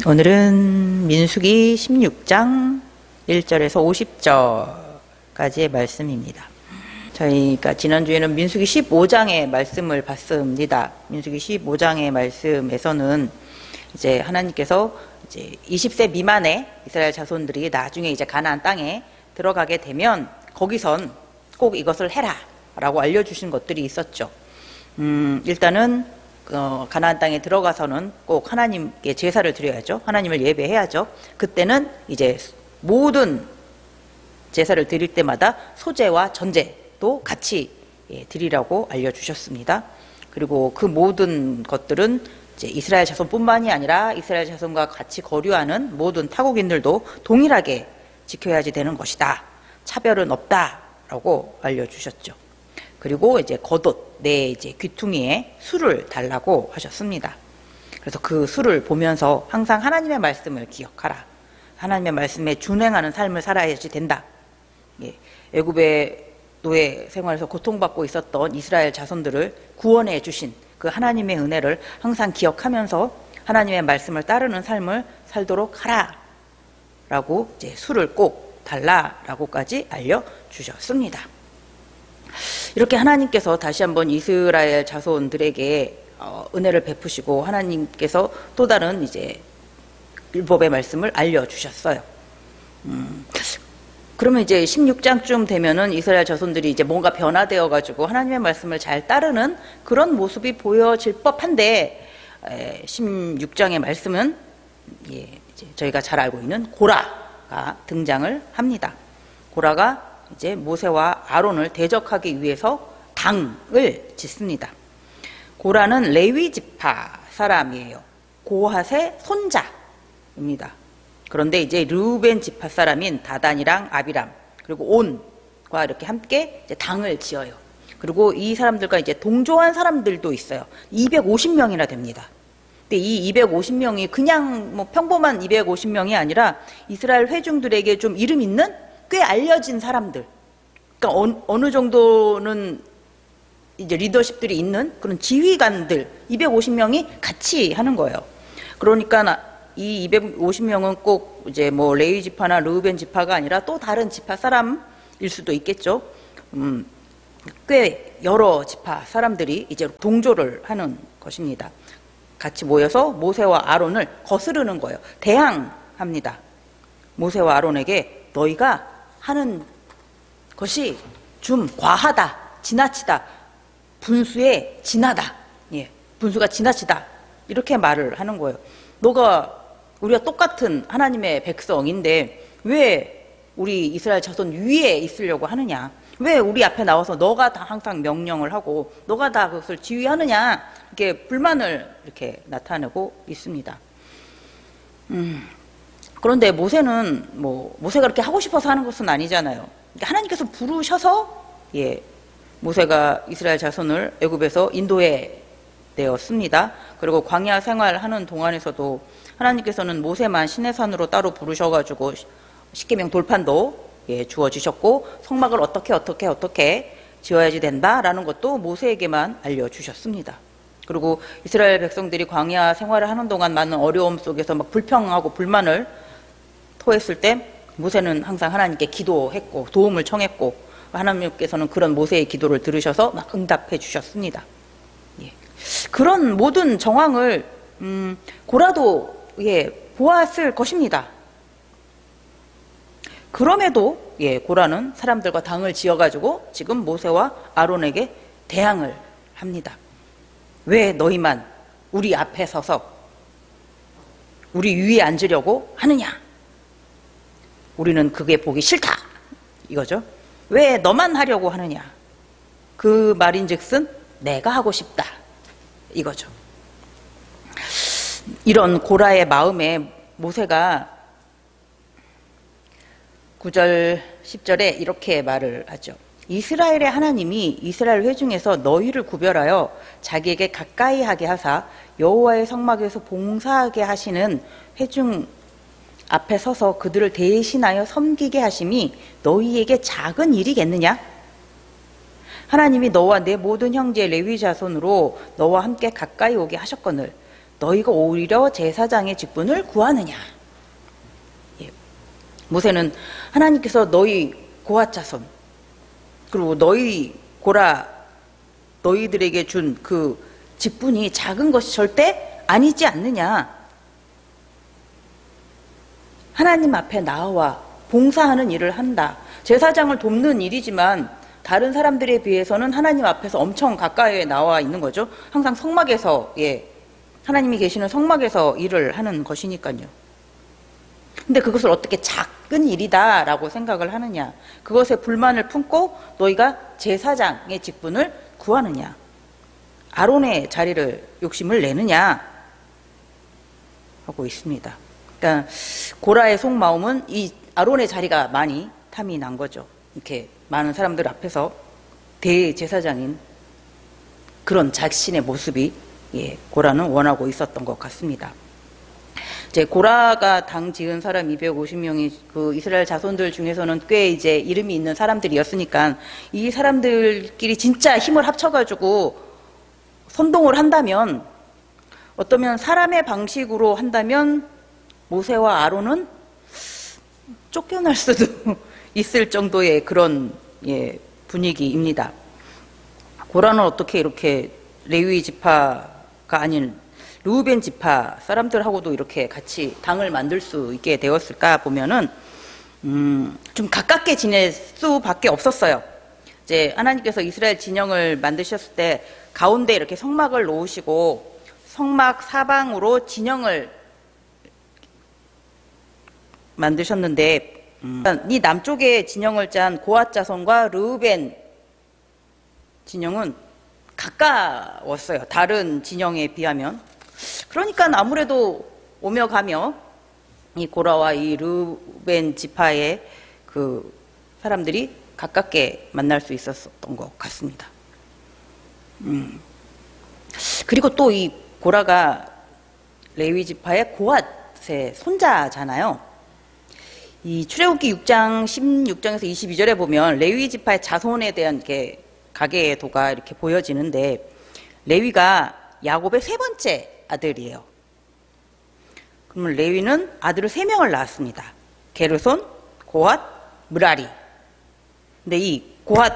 오늘은 민수기 16장 1절에서 50절까지의 말씀입니다. 저희가 지난주에는 민수기 15장의 말씀을 봤습니다. 민수기 15장의 말씀에서는 이제 하나님께서 이제 20세 미만의 이스라엘 자손들이 나중에 이제 가나안 땅에 들어가게 되면 거기선 꼭 이것을 해라 라고 알려주신 것들이 있었죠. 일단은 가나안 땅에 들어가서는 꼭 하나님께 제사를 드려야죠. 하나님을 예배해야죠. 그때는 이제 모든 제사를 드릴 때마다 소제와 전제도 같이 드리라고 알려주셨습니다. 그리고 그 모든 것들은 이제 이스라엘 자손뿐만이 아니라 이스라엘 자손과 같이 거류하는 모든 타국인들도 동일하게 지켜야지 되는 것이다. 차별은 없다라고 알려주셨죠. 그리고 이제 겉옷 내 이제 귀퉁이에 술을 달라고 하셨습니다. 그래서 그 술을 보면서 항상 하나님의 말씀을 기억하라. 하나님의 말씀에 준행하는 삶을 살아야지 된다. 애굽의 노예 생활에서 고통받고 있었던 이스라엘 자손들을 구원해 주신 그 하나님의 은혜를 항상 기억하면서 하나님의 말씀을 따르는 삶을 살도록 하라. 라고 이제 술을 꼭 달라라고까지 알려주셨습니다. 이렇게 하나님께서 다시 한번 이스라엘 자손들에게 은혜를 베푸시고 하나님께서 또 다른 이제 율법의 말씀을 알려주셨어요. 그러면 이제 16장쯤 되면은 이스라엘 자손들이 이제 뭔가 변화되어 가지고 하나님의 말씀을 잘 따르는 그런 모습이 보여질 법한데 16장의 말씀은 이제 저희가 잘 알고 있는 고라가 등장을 합니다. 고라가 이제 모세와 아론을 대적하기 위해서 당을 짓습니다. 고라는 레위 지파 사람이에요. 고핫의 손자입니다. 그런데 이제 르우벤 지파 사람인 다단이랑 아비람 그리고 온과 이렇게 함께 이제 당을 지어요. 그리고 이 사람들과 이제 동조한 사람들도 있어요. 250명이나 됩니다. 근데 이 250명이 그냥 뭐 평범한 250명이 아니라 이스라엘 회중들에게 좀 이름 있는 꽤 알려진 사람들, 그러니까 어느 정도는 이제 리더십들이 있는 그런 지휘관들 250명이 같이 하는 거예요. 그러니까 이 250명은 꼭 이제 뭐 레위 지파나 르우벤 지파가 아니라 또 다른 지파 사람일 수도 있겠죠. 꽤 여러 지파 사람들이 이제 동조를 하는 것입니다. 같이 모여서 모세와 아론을 거스르는 거예요. 대항합니다. 모세와 아론에게 너희가 하는 것이 좀 과하다, 지나치다, 분수에 지나다, 분수가 지나치다 이렇게 말을 하는 거예요. 우리가 똑같은 하나님의 백성인데 왜 우리 이스라엘 자손 위에 있으려고 하느냐? 왜 우리 앞에 나와서 너가 다 항상 명령을 하고 너가 다 그것을 지휘하느냐? 이렇게 불만을 이렇게 나타내고 있습니다. 그런데 모세는 모세가 그렇게 하고 싶어서 하는 것은 아니잖아요. 하나님께서 부르셔서 모세가 이스라엘 자손을 애굽에서 인도해 내었습니다. 그리고 광야 생활하는 동안에서도 하나님께서는 모세만 시내산으로 따로 부르셔가지고 십계명 돌판도 주어주셨고 성막을 어떻게 지어야지 된다라는 것도 모세에게만 알려주셨습니다. 그리고 이스라엘 백성들이 광야 생활을 하는 동안 많은 어려움 속에서 막 불평하고 불만을 토했을 때 모세는 항상 하나님께 기도했고 도움을 청했고 하나님께서는 그런 모세의 기도를 들으셔서 막 응답해 주셨습니다. 그런 모든 정황을 고라도 보았을 것입니다. 그럼에도 고라는 사람들과 당을 지어가지고 지금 모세와 아론에게 대항을 합니다. 왜 너희만 우리 앞에 서서 우리 위에 앉으려고 하느냐? 우리는 그게 보기 싫다 이거죠. 왜 너만 하려고 하느냐? 그 말인즉슨 내가 하고 싶다 이거죠. 이런 고라의 마음에 모세가 9절 10절에 이렇게 말을 하죠. 이스라엘의 하나님이 이스라엘 회중에서 너희를 구별하여 자기에게 가까이 하게 하사 여호와의 성막에서 봉사하게 하시는 회중 앞에 서서 그들을 대신하여 섬기게 하심이 너희에게 작은 일이겠느냐? 하나님이 너와 내 모든 형제 레위 자손으로 너와 함께 가까이 오게 하셨거늘 너희가 오히려 제사장의 직분을 구하느냐. 예. 모세는 하나님께서 너희 고핫 자손 그리고 너희 고라 너희들에게 준 그 직분이 작은 것이 절대 아니지 않느냐. 하나님 앞에 나와 봉사하는 일을 한다. 제사장을 돕는 일이지만 다른 사람들에 비해서는 하나님 앞에서 엄청 가까이에 나와 있는 거죠. 항상 성막에서, 하나님이 계시는 성막에서 일을 하는 것이니까요. 근데 그것을 어떻게 작은 일이다라고 생각을 하느냐. 그것에 불만을 품고 너희가 제사장의 직분을 구하느냐. 아론의 자리를 욕심을 내느냐 하고 있습니다. 그러니까 고라의 속마음은 이 아론의 자리가 많이 탐이 난 거죠. 이렇게 많은 사람들 앞에서 대제사장인 그런 자신의 모습이 고라는 원하고 있었던 것 같습니다. 이제 고라가 당 지은 사람 250명이 그 이스라엘 자손들 중에서는 꽤 이제 이름이 있는 사람들이었으니까 이 사람들끼리 진짜 힘을 합쳐가지고 선동을 한다면, 어떠면 사람의 방식으로 한다면 모세와 아론은 쫓겨날 수도 있을 정도의 그런 분위기입니다. 고라는 어떻게 이렇게 레위 지파가 아닌 르우벤 지파 사람들하고도 이렇게 같이 당을 만들 수 있게 되었을까 보면은 좀 가깝게 지낼 수밖에 없었어요. 이제 하나님께서 이스라엘 진영을 만드셨을 때 가운데 이렇게 성막을 놓으시고 성막 사방으로 진영을 만드셨는데 이 남쪽에 진영을 짠 고핫 자손과 르우벤 진영은 가까웠어요. 다른 진영에 비하면. 그러니까 아무래도 오며 가며 이 고라와 이 르우벤 지파의 그 사람들이 가깝게 만날 수 있었던 것 같습니다. 그리고 또 이 고라가 레위 지파의 고핫의 손자잖아요. 이 출애굽기 6장 16절에서 22절에 보면 레위 지파의 자손에 대한 게 가계도가 이렇게 보여지는데, 레위가 야곱의 세 번째 아들이에요. 그러면 레위는 아들을 3명을 낳았습니다. 게르손, 고핫, 므라리. 근데 이 고핫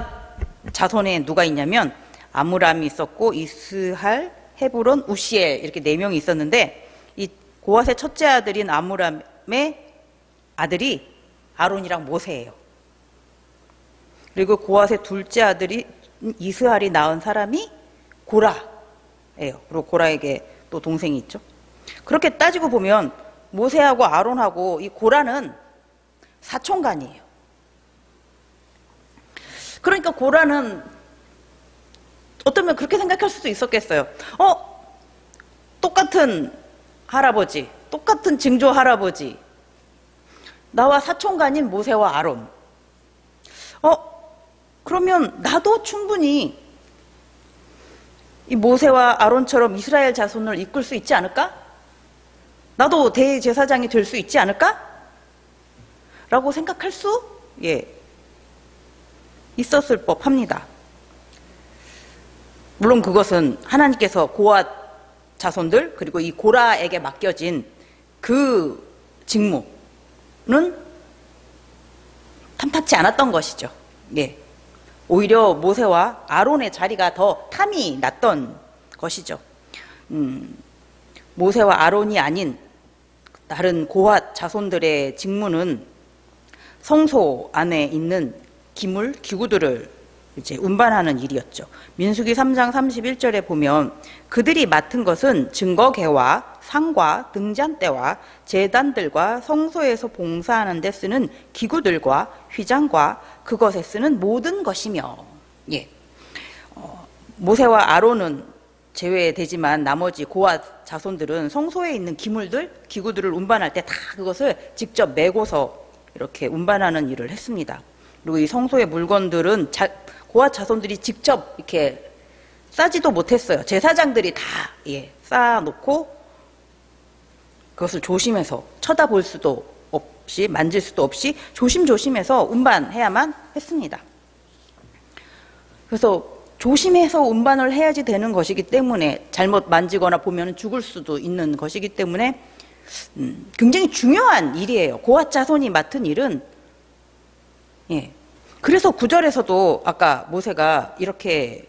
자손에 누가 있냐면 아므람이 있었고 이스할, 헤브론, 우시엘 이렇게 4명이 있었는데, 이 고핫의 첫째 아들인 아므람의 아들이 아론이랑 모세예요. 그리고 고핫의 둘째 아들이 이스할이 낳은 사람이 고라예요. 그리고 고라에게 또 동생이 있죠. 그렇게 따지고 보면 모세하고 아론하고 이 고라는 사촌간이에요. 그러니까 고라는 어쩌면 그렇게 생각할 수도 있었겠어요. 똑같은 할아버지, 똑같은 증조 할아버지, 나와 사촌간인 모세와 아론. 그러면 나도 충분히 이 모세와 아론처럼 이스라엘 자손을 이끌 수 있지 않을까? 나도 대제사장이 될 수 있지 않을까? 라고 생각할 수 있었을 법합니다. 물론 그것은 하나님께서 고핫 자손들 그리고 이 고라에게 맡겨진 그 직무는 탐탁치 않았던 것이죠. 오히려 모세와 아론의 자리가 더 탐이 났던 것이죠. 모세와 아론이 아닌 다른 고핫 자손들의 직무는 성소 안에 있는 기물, 기구들을 이제 운반하는 일이었죠. 민수기 3장 31절에 보면 그들이 맡은 것은 증거궤와 상과 등잔대와 제단들과 성소에서 봉사하는 데 쓰는 기구들과 휘장과 그것에 쓰는 모든 것이며, 모세와 아론은 제외되지만 나머지 고핫 자손들은 성소에 있는 기물들, 기구들을 운반할 때 다 그것을 직접 메고서 이렇게 운반하는 일을 했습니다. 그리고 이 성소의 물건들은 고핫 자손들이 직접 이렇게 싸지도 못했어요. 제사장들이 다 쌓아놓고 그것을 조심해서 쳐다볼 수도 없이 만질 수도 없이 조심조심해서 운반해야만 했습니다. 그래서 조심해서 운반을 해야지 되는 것이기 때문에 잘못 만지거나 보면 죽을 수도 있는 것이기 때문에 굉장히 중요한 일이에요. 고핫 자손이 맡은 일은. 예. 그래서 9절에서도 아까 모세가 이렇게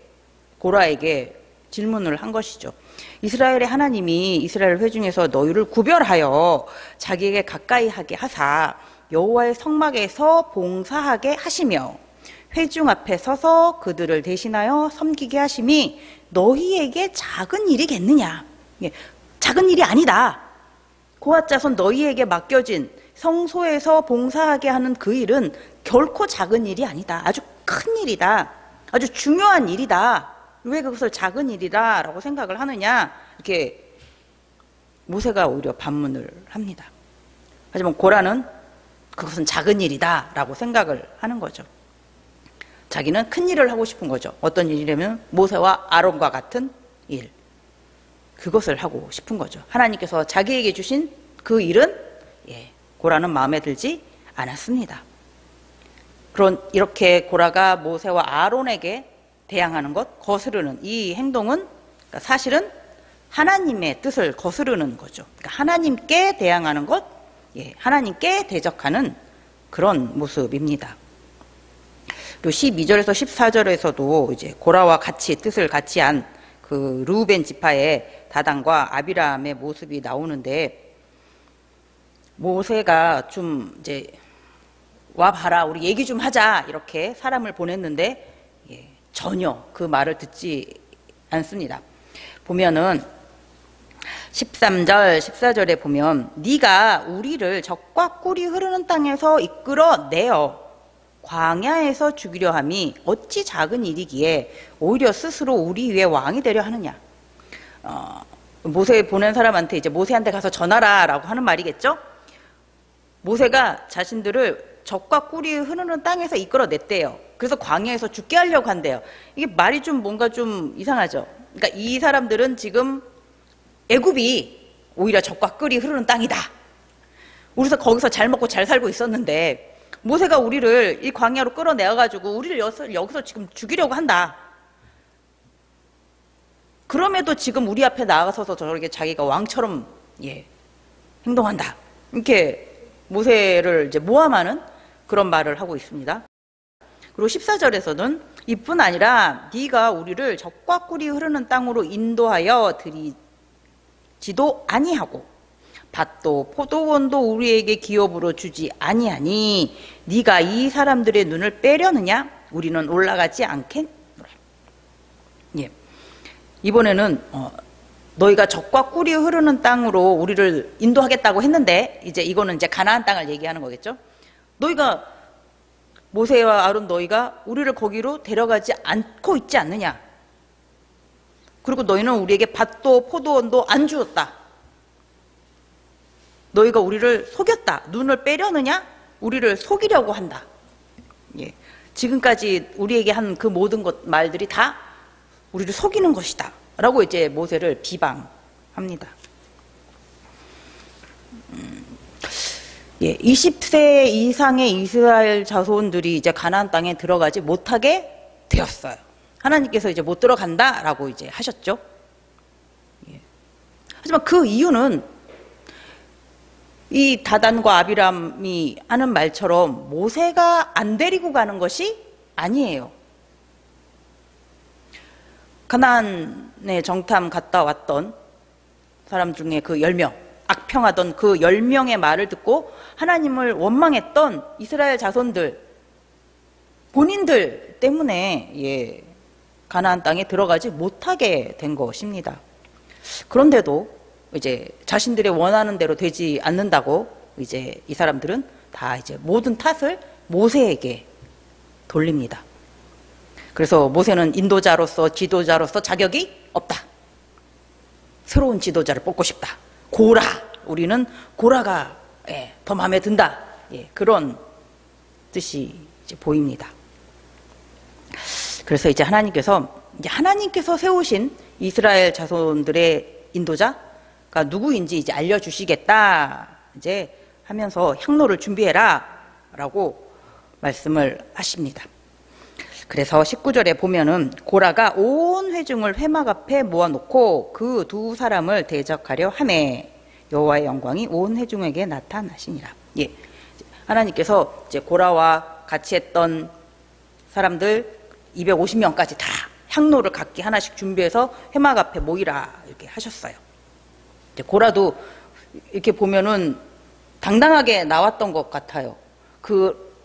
고라에게 질문을 한 것이죠. 이스라엘의 하나님이 이스라엘 회중에서 너희를 구별하여 자기에게 가까이 하게 하사 여호와의 성막에서 봉사하게 하시며 회중 앞에 서서 그들을 대신하여 섬기게 하심이 너희에게 작은 일이겠느냐. 예, 작은 일이 아니다. 고핫 자손 너희에게 맡겨진 성소에서 봉사하게 하는 그 일은 결코 작은 일이 아니다. 아주 큰 일이다. 아주 중요한 일이다. 왜 그것을 작은 일이다 라고 생각을 하느냐, 이렇게 모세가 오히려 반문을 합니다. 하지만 고라는 그것은 작은 일이다 라고 생각을 하는 거죠. 자기는 큰 일을 하고 싶은 거죠. 어떤 일이냐면 모세와 아론과 같은 일, 그것을 하고 싶은 거죠. 하나님께서 자기에게 주신 그 일은 고라는 마음에 들지 않았습니다. 그런 이렇게 고라가 모세와 아론에게 대항하는 것, 거스르는 이 행동은 사실은 하나님의 뜻을 거스르는 거죠. 그러니까 하나님께 대항하는 것, 하나님께 대적하는 그런 모습입니다. 그리고 12절에서 14절에서도 이제 고라와 같이 뜻을 같이 한 그 르우벤 지파의 다단과 아비람의 모습이 나오는데, 모세가 좀 이제 와 봐라, 우리 얘기 좀 하자, 이렇게 사람을 보냈는데 전혀 그 말을 듣지 않습니다. 보면은 13절, 14절에 보면 네가 우리를 적과 꿀이 흐르는 땅에서 이끌어내어 광야에서 죽이려 함이 어찌 작은 일이기에 오히려 스스로 우리 위에 왕이 되려 하느냐. 모세 보낸 사람한테 이제 모세한테 가서 전하라 라고 하는 말이겠죠. 모세가 자신들을 적과 꿀이 흐르는 땅에서 이끌어냈대요. 그래서 광야에서 죽게 하려고 한대요. 이게 말이 좀 뭔가 좀 이상하죠. 그러니까 이 사람들은 지금 애굽이 오히려 적과 꿀이 흐르는 땅이다. 우리서 거기서 잘 먹고 잘 살고 있었는데 모세가 우리를 이 광야로 끌어내어가지고 우리를 여기서 지금 죽이려고 한다. 그럼에도 지금 우리 앞에 나가서서 저렇게 자기가 왕처럼 행동한다. 이렇게 모세를 이제 모함하는 그런 말을 하고 있습니다. 그리고 14절에서는 이뿐 아니라 네가 우리를 적과 꿀이 흐르는 땅으로 인도하여 드리지도 아니하고 밭도 포도원도 우리에게 기업으로 주지 아니하니 네가 이 사람들의 눈을 빼려느냐? 우리는 올라가지 않겠노라. 이번에는 너희가 적과 꿀이 흐르는 땅으로 우리를 인도하겠다고 했는데, 이제 이거는 이제 가나안 땅을 얘기하는 거겠죠. 너희가 모세와 아론 너희가 우리를 거기로 데려가지 않고 있지 않느냐. 그리고 너희는 우리에게 밭도 포도원도 안 주었다. 너희가 우리를 속였다. 눈을 빼려느냐? 우리를 속이려고 한다. 지금까지 우리에게 한 그 모든 말들이 다 우리를 속이는 것이다 라고 이제 모세를 비방합니다. 20세 이상의 이스라엘 자손들이 이제 가나안 땅에 들어가지 못하게 되었어요. 하나님께서 이제 못 들어간다라고 이제 하셨죠. 하지만 그 이유는 이 다단과 아비람이 하는 말처럼 모세가 안 데리고 가는 것이 아니에요. 가나안에 정탐 갔다 왔던 사람 중에 그 10명, 악평하던 그 10명의 말을 듣고 하나님을 원망했던 이스라엘 자손들, 본인들 때문에 가나안 땅에 들어가지 못하게 된 것입니다. 그런데도 이제 자신들의 원하는 대로 되지 않는다고 이제 이 사람들은 다 이제 모든 탓을 모세에게 돌립니다. 그래서 모세는 인도자로서 지도자로서 자격이 없다. 새로운 지도자를 뽑고 싶다. 고라, 우리는 고라가 더 마음에 든다. 그런 뜻이 이제 보입니다. 그래서 이제 하나님께서 세우신 이스라엘 자손들의 인도자가 누구인지 이제 알려주시겠다. 이제 하면서 향로를 준비해라 라고 말씀을 하십니다. 그래서 19절에 보면은 고라가 온 회중을 회막 앞에 모아놓고 그 두 사람을 대적하려 하매 여호와의 영광이 온 회중에게 나타나시니라. 예, 하나님께서 이제 고라와 같이 했던 사람들 250명까지 다 향로를 각기 하나씩 준비해서 회막 앞에 모이라 이렇게 하셨어요. 이제 고라도 이렇게 보면은 당당하게 나왔던 것 같아요.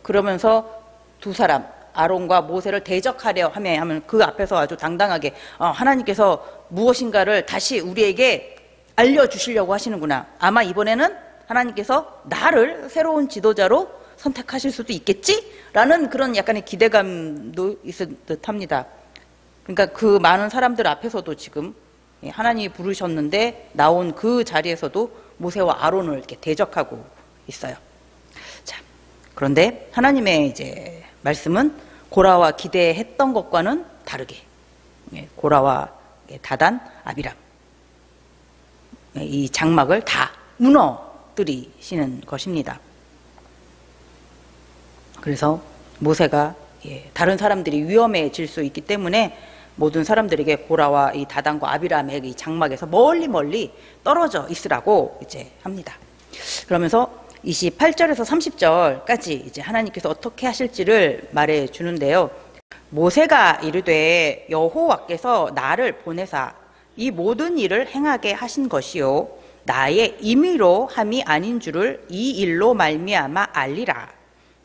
그러면서 두 사람 아론과 모세를 대적하려 하면 그 앞에서 아주 당당하게 하나님께서 무엇인가를 다시 우리에게 알려주시려고 하시는구나. 아마 이번에는 하나님께서 나를 새로운 지도자로 선택하실 수도 있겠지라는 그런 약간의 기대감도 있을 듯합니다. 그러니까 그 많은 사람들 앞에서도 지금 하나님이 부르셨는데 나온 그 자리에서도 모세와 아론을 이렇게 대적하고 있어요. 자, 그런데 하나님의 이제 말씀은 고라와 기대했던 것과는 다르게 고라와 다단, 아비람 이 장막을 다 무너뜨리시는 것입니다. 그래서 모세가 다른 사람들이 위험해질 수 있기 때문에 모든 사람들에게 고라와 이 다단과 아비람의 이 장막에서 멀리 떨어져 있으라고 이제 합니다. 그러면서 28절에서 30절까지 이제 하나님께서 어떻게 하실지를 말해 주는데요. 모세가 이르되 여호와께서 나를 보내사 이 모든 일을 행하게 하신 것이요 나의 임의로 함이 아닌 줄을 이 일로 말미암아 알리라.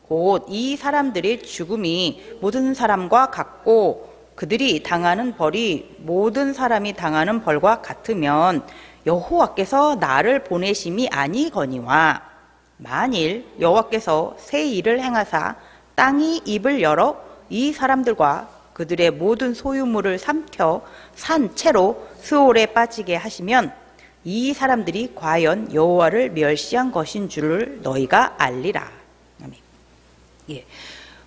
곧 이 사람들의 죽음이 모든 사람과 같고 그들이 당하는 벌이 모든 사람이 당하는 벌과 같으면 여호와께서 나를 보내심이 아니거니와 만일 여호와께서 새 일을 행하사 땅이 입을 열어 이 사람들과 그들의 모든 소유물을 삼켜 산 채로 스올에 빠지게 하시면 이 사람들이 과연 여호와를 멸시한 것인 줄을 너희가 알리라. 아멘. 예.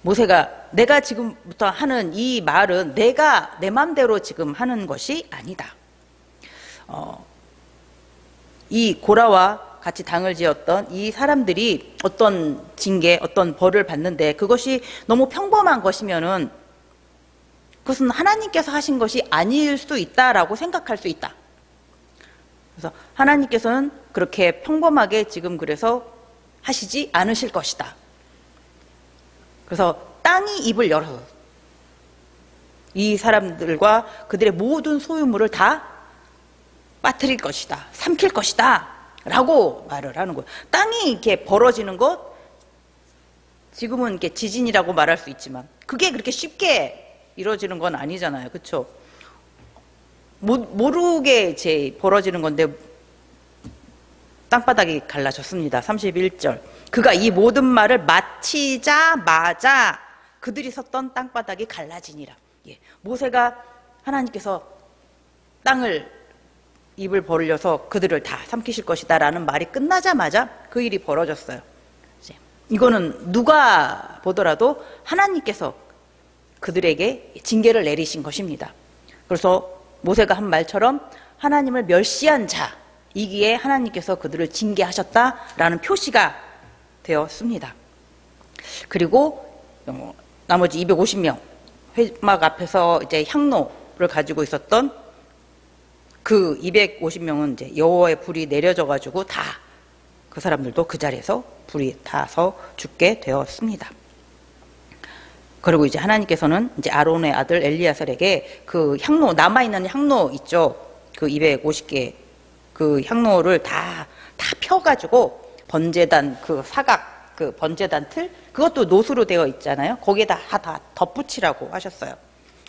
모세가 내가 지금부터 하는 이 말은 내가 내 맘대로 지금 하는 것이 아니다. 이 고라와 같이 당을 지었던 이 사람들이 어떤 징계, 어떤 벌을 받는데 그것이 너무 평범한 것이면은 그것은 하나님께서 하신 것이 아닐 수 있다라고 생각할 수 있다. 그래서 하나님께서는 그렇게 평범하게 지금 그래서 하시지 않으실 것이다. 그래서 땅이 입을 열어서 이 사람들과 그들의 모든 소유물을 다 빠뜨릴 것이다. 삼킬 것이다. 라고 말을 하는 거예요. 땅이 이렇게 벌어지는 것, 지금은 이렇게 지진이라고 말할 수 있지만 그게 그렇게 쉽게 이루어지는 건 아니잖아요. 그렇죠? 모르게 이제 벌어지는 건데 땅바닥이 갈라졌습니다. 31절. 그가 이 모든 말을 마치자마자 그들이 섰던 땅바닥이 갈라지니라. 예. 모세가 하나님께서 땅을 입을 벌려서 그들을 다 삼키실 것이다 라는 말이 끝나자마자 그 일이 벌어졌어요. 이거는 누가 보더라도 하나님께서 그들에게 징계를 내리신 것입니다. 그래서 모세가 한 말처럼 하나님을 멸시한 자이기에 하나님께서 그들을 징계하셨다라는 표시가 되었습니다. 그리고 나머지 250명 회막 앞에서 이제 향로를 가지고 있었던 그 250명은 이제 여호와의 불이 내려져 가지고 다 그 사람들도 그 자리에서 불이 타서 죽게 되었습니다. 그리고 이제 하나님께서는 이제 아론의 아들 엘리야살에게 그 향로, 남아있는 향로 있죠. 그 250개 그 향로를 다 펴가지고 번제단 그 사각 그 번제단 틀 그것도 노수로 되어 있잖아요. 거기에다 다 덧붙이라고 하셨어요.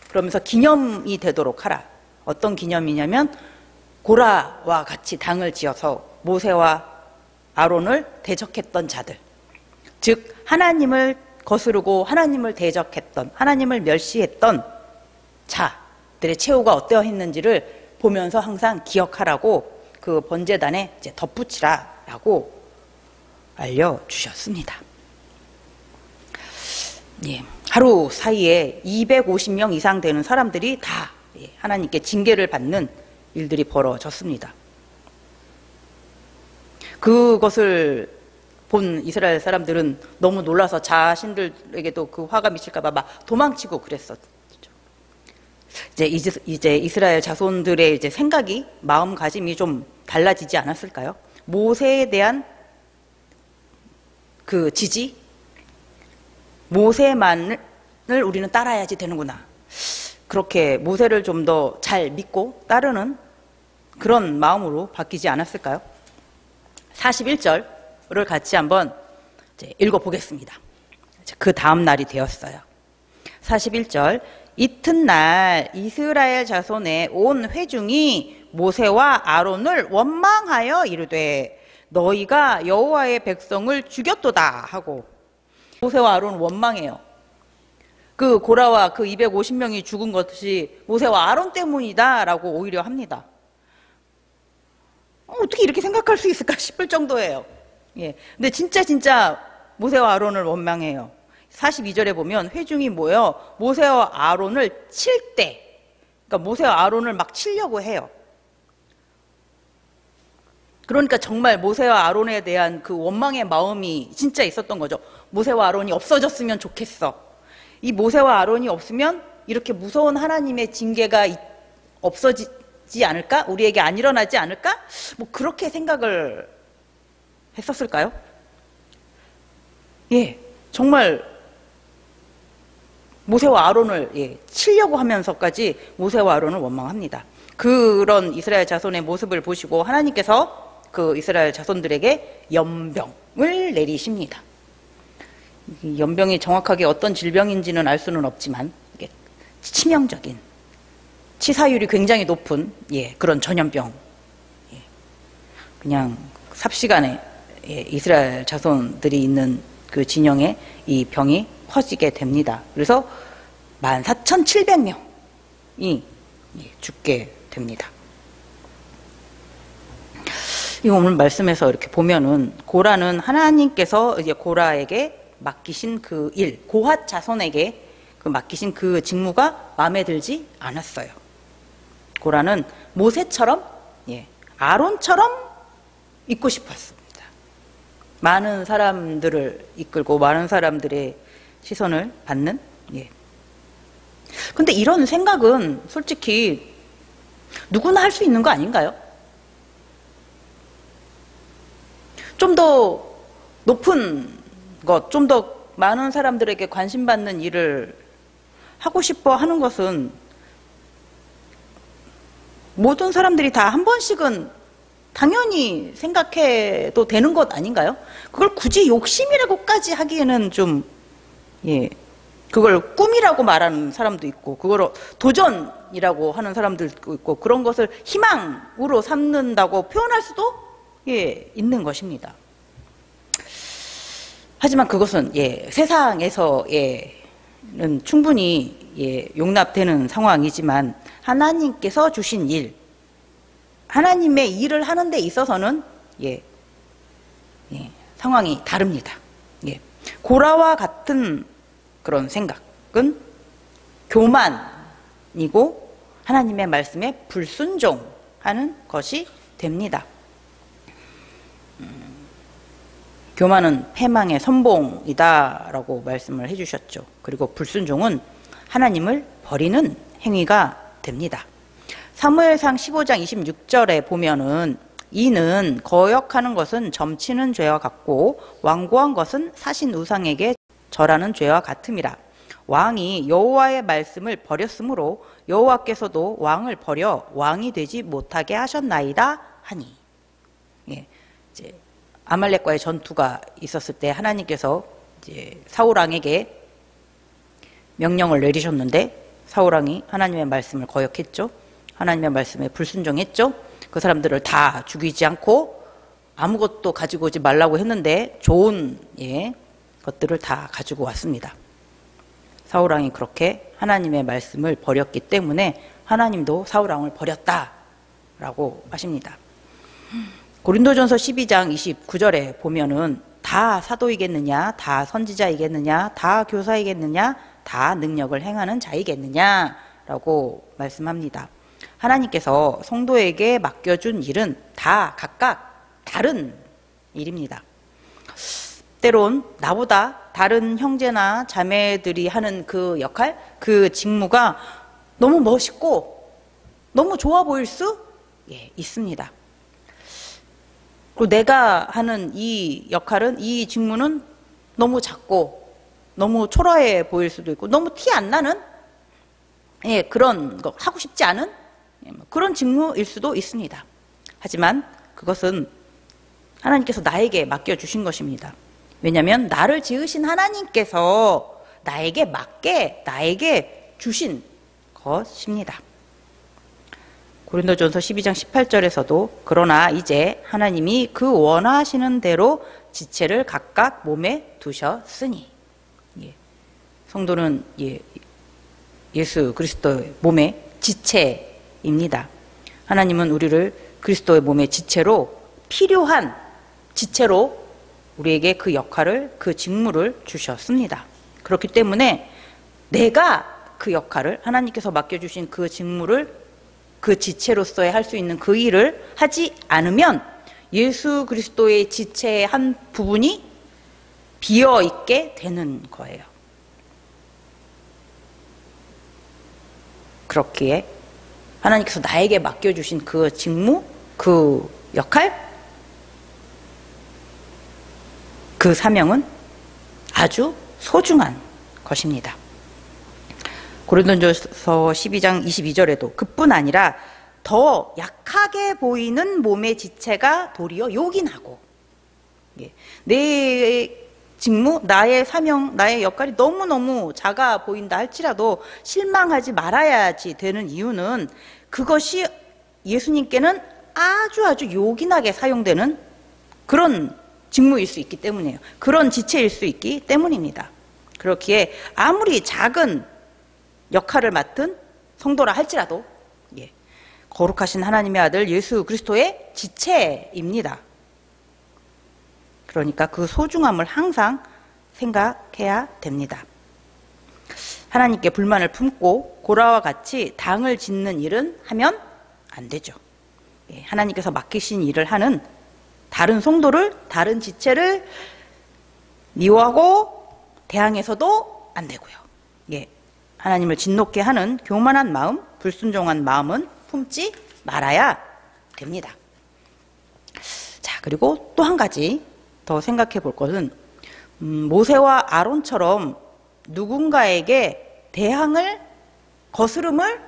그러면서 기념이 되도록 하라. 어떤 기념이냐면 고라와 같이 당을 지어서 모세와 아론을 대적했던 자들, 즉 하나님을 거스르고 하나님을 대적했던, 하나님을 멸시했던 자들의 최후가 어떠했는지를 보면서 항상 기억하라고 그 번제단에 이제 덧붙이라라고 알려주셨습니다. 예, 하루 사이에 250명 이상 되는 사람들이 다 하나님께 징계를 받는 일들이 벌어졌습니다. 그것을 본 이스라엘 사람들은 너무 놀라서 자신들에게도 그 화가 미칠까봐 막 도망치고 그랬었죠. 이제 이스라엘 자손들의 이제 생각이, 마음가짐이 좀 달라지지 않았을까요? 모세에 대한 그 지지, 모세만을 우리는 따라야지 되는구나. 그렇게 모세를 좀 더 잘 믿고 따르는 그런 마음으로 바뀌지 않았을까요? 41절을 같이 한번 이제 읽어보겠습니다. 그 다음 날이 되었어요. 41절, 이튿날 이스라엘 자손의 온 회중이 모세와 아론을 원망하여 이르되 너희가 여호와의 백성을 죽였도다 하고, 모세와 아론을 원망해요. 그 고라와 그 250명이 죽은 것이 모세와 아론 때문이다 라고 오히려 합니다. 어떻게 이렇게 생각할 수 있을까 싶을 정도예요. 예. 근데 진짜 모세와 아론을 원망해요. 42절에 보면 회중이 모여 모세와 아론을 칠 때, 그러니까 모세와 아론을 막 치려고 해요. 그러니까 정말 모세와 아론에 대한 그 원망의 마음이 진짜 있었던 거죠. 모세와 아론이 없어졌으면 좋겠어. 이 모세와 아론이 없으면 이렇게 무서운 하나님의 징계가 없어지지 않을까? 우리에게 안 일어나지 않을까? 뭐 그렇게 생각을 했었을까요? 예, 정말 모세와 아론을 치려고 하면서까지 모세와 아론을 원망합니다. 그런 이스라엘 자손의 모습을 보시고 하나님께서 그 이스라엘 자손들에게 연병을 내리십니다. 이 연병이 정확하게 어떤 질병인지는 알 수는 없지만 이게 치명적인, 치사율이 굉장히 높은 그런 전염병. 그냥 삽시간에 이스라엘 자손들이 있는 그 진영에 이 병이 퍼지게 됩니다. 그래서 14,700명이 죽게 됩니다. 이 오늘 말씀에서 이렇게 보면은 고라는 하나님께서 이제 고라에게 맡기신 그 일, 고핫 자손에게 그 맡기신 그 직무가 마음에 들지 않았어요. 고라는 모세처럼, 아론처럼 있고 싶었습니다. 많은 사람들을 이끌고 많은 사람들의 시선을 받는. 근데 이런 생각은 솔직히 누구나 할 수 있는 거 아닌가요? 좀 더 높은 것, 좀 더 많은 사람들에게 관심받는 일을 하고 싶어 하는 것은 모든 사람들이 다 한 번씩은 당연히 생각해도 되는 것 아닌가요? 그걸 굳이 욕심이라고까지 하기에는 좀, 그걸 꿈이라고 말하는 사람도 있고, 그걸 도전이라고 하는 사람들도 있고, 그런 것을 희망으로 삼는다고 표현할 수도 있는 것입니다. 하지만 그것은 세상에서는 충분히 용납되는 상황이지만 하나님께서 주신 일, 하나님의 일을 하는 데 있어서는 상황이 다릅니다. 고라와 같은 그런 생각은 교만이고 하나님의 말씀에 불순종하는 것이 됩니다. 교만은 패망의 선봉이다라고 말씀을 해주셨죠. 그리고 불순종은 하나님을 버리는 행위가 됩니다. 사무엘상 15장 26절에 보면은 이는 거역하는 것은 점치는 죄와 같고 완고한 것은 사신 우상에게 절하는 죄와 같음이라. 왕이 여호와의 말씀을 버렸으므로 여호와께서도 왕을 버려 왕이 되지 못하게 하셨나이다 하니. 이제 아말렉과의 전투가 있었을 때 하나님께서 이제 사울 왕에게 명령을 내리셨는데 사울 왕이 하나님의 말씀을 거역했죠. 하나님의 말씀에 불순종했죠. 그 사람들을 다 죽이지 않고 아무것도 가지고 오지 말라고 했는데 좋은 것들을 다 가지고 왔습니다. 사울 왕이 그렇게 하나님의 말씀을 버렸기 때문에 하나님도 사울 왕을 버렸다라고 하십니다. 고린도전서 12장 29절에 보면은 다 사도이겠느냐, 다 선지자이겠느냐, 다 교사이겠느냐, 다 능력을 행하는 자이겠느냐라고 말씀합니다. 하나님께서 성도에게 맡겨준 일은 다 각각 다른 일입니다. 때론 나보다 다른 형제나 자매들이 하는 그 역할, 그 직무가 너무 멋있고 너무 좋아 보일 수 있습니다. 그리고 내가 하는 이 역할은, 이 직무는 너무 작고 너무 초라해 보일 수도 있고 너무 티 안 나는 그런 거, 하고 싶지 않은 그런 직무일 수도 있습니다. 하지만 그것은 하나님께서 나에게 맡겨주신 것입니다. 왜냐하면 나를 지으신 하나님께서 나에게 맡게, 나에게 주신 것입니다. 고린도전서 12장 18절에서도 그러나 이제 하나님이 그 원하시는 대로 지체를 각각 몸에 두셨으니, 성도는 예수 그리스도의 몸의 지체입니다. 하나님은 우리를 그리스도의 몸의 지체로, 필요한 지체로 우리에게 그 역할을, 그 직무를 주셨습니다. 그렇기 때문에 내가 그 역할을, 하나님께서 맡겨주신 그 직무를, 그 지체로서의 할 수 있는 그 일을 하지 않으면 예수 그리스도의 지체의 한 부분이 비어있게 되는 거예요. 그렇기에 하나님께서 나에게 맡겨주신 그 직무, 그 역할, 그 사명은 아주 소중한 것입니다. 고린도전서 12장 22절에도 그뿐 아니라 더 약하게 보이는 몸의 지체가 도리어 요긴하고, 내 직무, 나의 사명, 나의 역할이 너무너무 작아 보인다 할지라도 실망하지 말아야지 되는 이유는 그것이 예수님께는 아주 요긴하게 사용되는 그런 직무일 수 있기 때문이에요. 그런 지체일 수 있기 때문입니다. 그렇기에 아무리 작은 역할을 맡은 성도라 할지라도 거룩하신 하나님의 아들 예수 그리스도의 지체입니다. 그러니까 그 소중함을 항상 생각해야 됩니다. 하나님께 불만을 품고 고라와 같이 당을 짓는 일은 하면 안 되죠. 하나님께서 맡기신 일을 하는 다른 성도를, 다른 지체를 미워하고 대항해서도 안 되고요. 하나님을 진노케 하는 교만한 마음, 불순종한 마음은 품지 말아야 됩니다. 자, 그리고 또 한 가지 더 생각해 볼 것은 모세와 아론처럼 누군가에게 대항을, 거스름을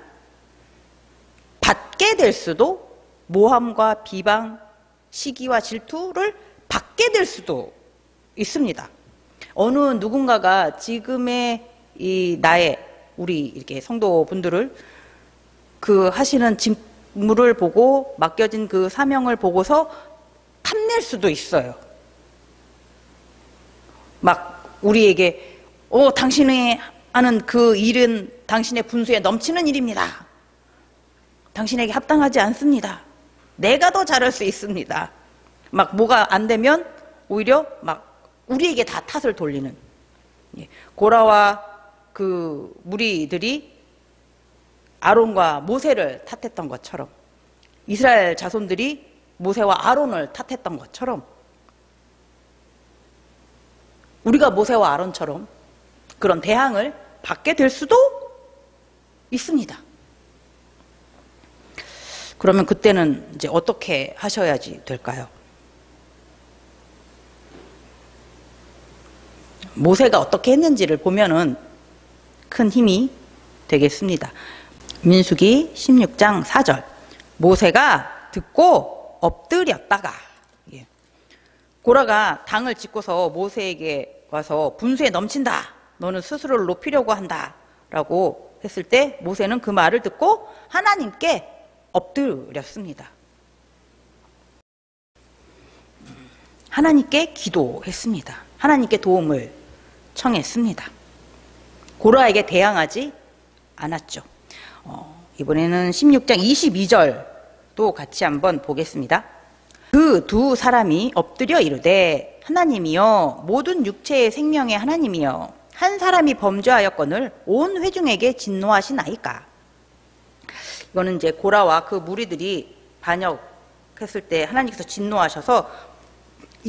받게 될 수도, 모함과 비방, 시기와 질투를 받게 될 수도 있습니다. 어느 누군가가 지금의 우리 이렇게 성도분들을 그 하시는 직무를 보고, 맡겨진 그 사명을 보고서 탐낼 수도 있어요. 막 우리에게 당신이 하는 그 일은 당신의 분수에 넘치는 일입니다. 당신에게 합당하지 않습니다. 내가 더 잘할 수 있습니다. 막 뭐가 안 되면 오히려 막 우리에게 다 탓을 돌리는, 고라와 그 무리들이 아론과 모세를 탓했던 것처럼, 이스라엘 자손들이 모세와 아론을 탓했던 것처럼, 우리가 모세와 아론처럼 그런 대항을 받게 될 수도 있습니다. 그러면 그때는 이제 어떻게 하셔야지 될까요? 모세가 어떻게 했는지를 보면은 큰 힘이 되겠습니다. 민수기 16장 4절. 모세가 듣고 엎드렸다가, 고라가 당을 짓고서 모세에게 와서 분수에 넘친다, 너는 스스로를 높이려고 한다 라고 했을 때 모세는 그 말을 듣고 하나님께 엎드렸습니다. 하나님께 기도했습니다. 하나님께 도움을 청했습니다. 고라에게 대항하지 않았죠. 이번에는 16장 22절도 같이 한번 보겠습니다. 그 두 사람이 엎드려 이르되 하나님이여, 모든 육체의 생명의 하나님이여, 한 사람이 범죄하였거늘 온 회중에게 진노하시나이까. 이거는 이제 고라와 그 무리들이 반역했을 때 하나님께서 진노하셔서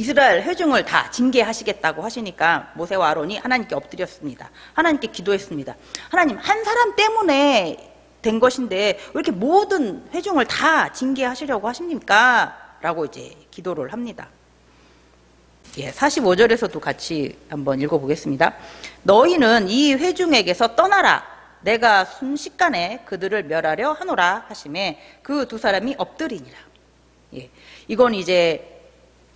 이스라엘 회중을 다 징계하시겠다고 하시니까 모세와 아론이 하나님께 엎드렸습니다. 하나님께 기도했습니다. 하나님, 한 사람 때문에 된 것인데 왜 이렇게 모든 회중을 다 징계하시려고 하십니까? 라고 이제 기도를 합니다. 45절에서도 같이 한번 읽어보겠습니다. 너희는 이 회중에게서 떠나라. 내가 순식간에 그들을 멸하려 하노라 하시매 그 두 사람이 엎드리니라. 이건 이제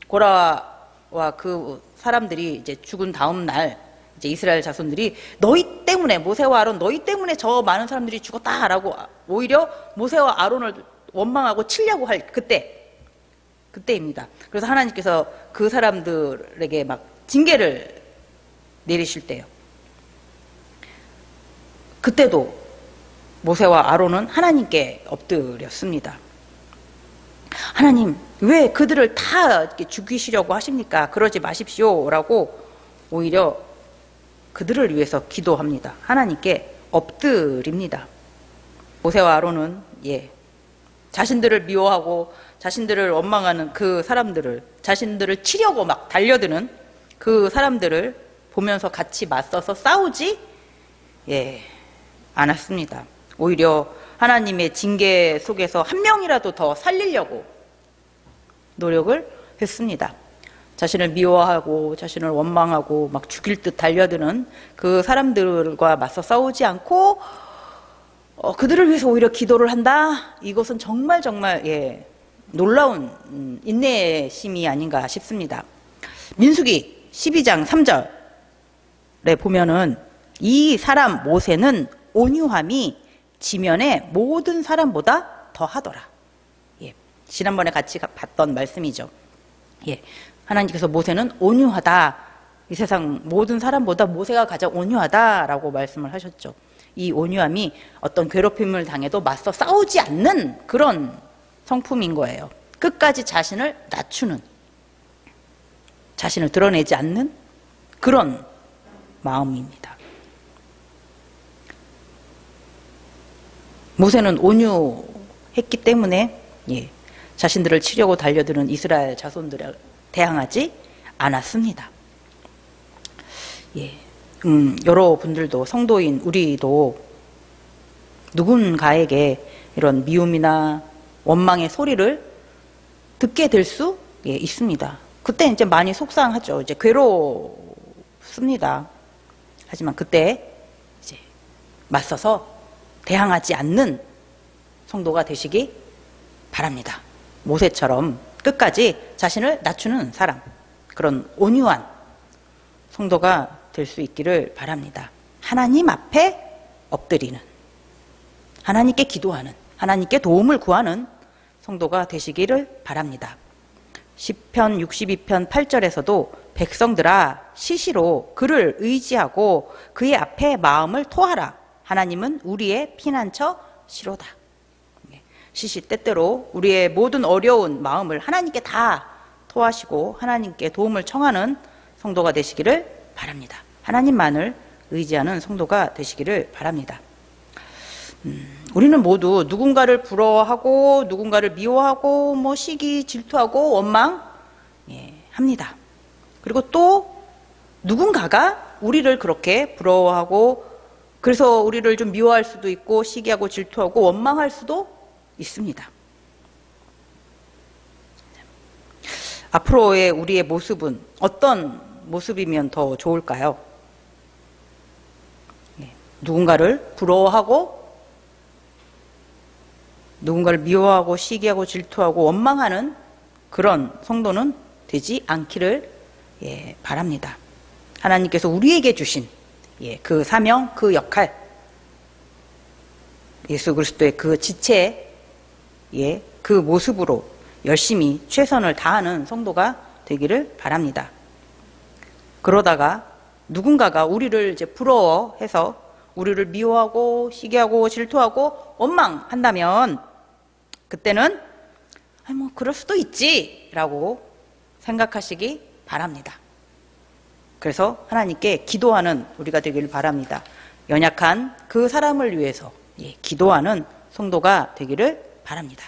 고라와 그 사람들이 이제 죽은 다음 날 이제 이스라엘 자손들이 너희 때문에, 모세와 아론 너희 때문에 저 많은 사람들이 죽었다라고 오히려 모세와 아론을 원망하고 치려고 할 그때입니다. 그래서 하나님께서 그 사람들에게 막 징계를 내리실 때요. 그때도 모세와 아론은 하나님께 엎드렸습니다. 하나님, 왜 그들을 다 이렇게 죽이시려고 하십니까? 그러지 마십시오. 라고 오히려 그들을 위해서 기도합니다. 하나님께 엎드립니다. 모세와 아론은 자신들을 미워하고 자신들을 원망하는 그 사람들을, 자신들을 치려고 막 달려드는 그 사람들을 보면서 같이 맞서서 싸우지 않았습니다. 오히려 하나님의 징계 속에서 한 명이라도 더 살리려고 노력을 했습니다. 자신을 미워하고 자신을 원망하고 막 죽일 듯 달려드는 그 사람들과 맞서 싸우지 않고 그들을 위해서 오히려 기도를 한다? 이것은 정말 놀라운 인내심이 아닌가 싶습니다. 민수기 12장 3절에 보면은 이 사람 모세는 온유함이 지면의 모든 사람보다 더하더라. 지난번에 같이 봤던 말씀이죠. 하나님께서 모세는 온유하다. 이 세상 모든 사람보다 모세가 가장 온유하다라고 말씀을 하셨죠. 이 온유함이 어떤 괴롭힘을 당해도 맞서 싸우지 않는 그런 성품인 거예요. 끝까지 자신을 낮추는, 자신을 드러내지 않는 그런 마음입니다. 모세는 온유했기 때문에 자신들을 치려고 달려드는 이스라엘 자손들을 대항하지 않았습니다. 여러분들도, 성도인 우리도 누군가에게 이런 미움이나 원망의 소리를 듣게 될 수 있습니다. 그때 이제 많이 속상하죠. 이제 괴롭습니다. 하지만 그때 이제 맞서서 대항하지 않는 성도가 되시기 바랍니다. 모세처럼 끝까지 자신을 낮추는 사람, 그런 온유한 성도가 될 수 있기를 바랍니다. 하나님 앞에 엎드리는, 하나님께 기도하는, 하나님께 도움을 구하는 성도가 되시기를 바랍니다. 시편 62편 8절에서도 백성들아 시시로 그를 의지하고 그의 앞에 마음을 토하라. 하나님은 우리의 피난처 시로다. 시시 때때로 우리의 모든 어려운 마음을 하나님께 다 토하시고 하나님께 도움을 청하는 성도가 되시기를 바랍니다. 하나님만을 의지하는 성도가 되시기를 바랍니다. 우리는 모두 누군가를 부러워하고 누군가를 미워하고 시기, 질투하고 원망합니다. 그리고 또 누군가가 우리를 그렇게 부러워하고 그래서 우리를 좀 미워할 수도 있고 시기하고 질투하고 원망할 수도 있습니다. 앞으로의 우리의 모습은 어떤 모습이면 더 좋을까요? 누군가를 부러워하고 누군가를 미워하고 시기하고 질투하고 원망하는 그런 성도는 되지 않기를 바랍니다. 하나님께서 우리에게 주신 그 사명, 그 역할, 예수 그리스도의 그 지체, 그 모습으로 열심히 최선을 다하는 성도가 되기를 바랍니다. 그러다가 누군가가 우리를 이제 부러워해서 우리를 미워하고 시기하고 질투하고 원망한다면 그때는 그럴 수도 있지 라고 생각하시기 바랍니다. 그래서 하나님께 기도하는 우리가 되기를 바랍니다. 연약한 그 사람을 위해서 기도하는 성도가 되기를 바랍니다.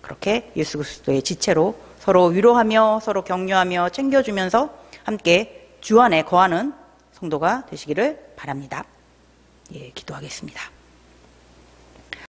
그렇게 예수 그리스도의 지체로 서로 위로하며 서로 격려하며 챙겨주면서 함께 주 안에 거하는 성도가 되시기를 바랍니다. 예, 기도하겠습니다.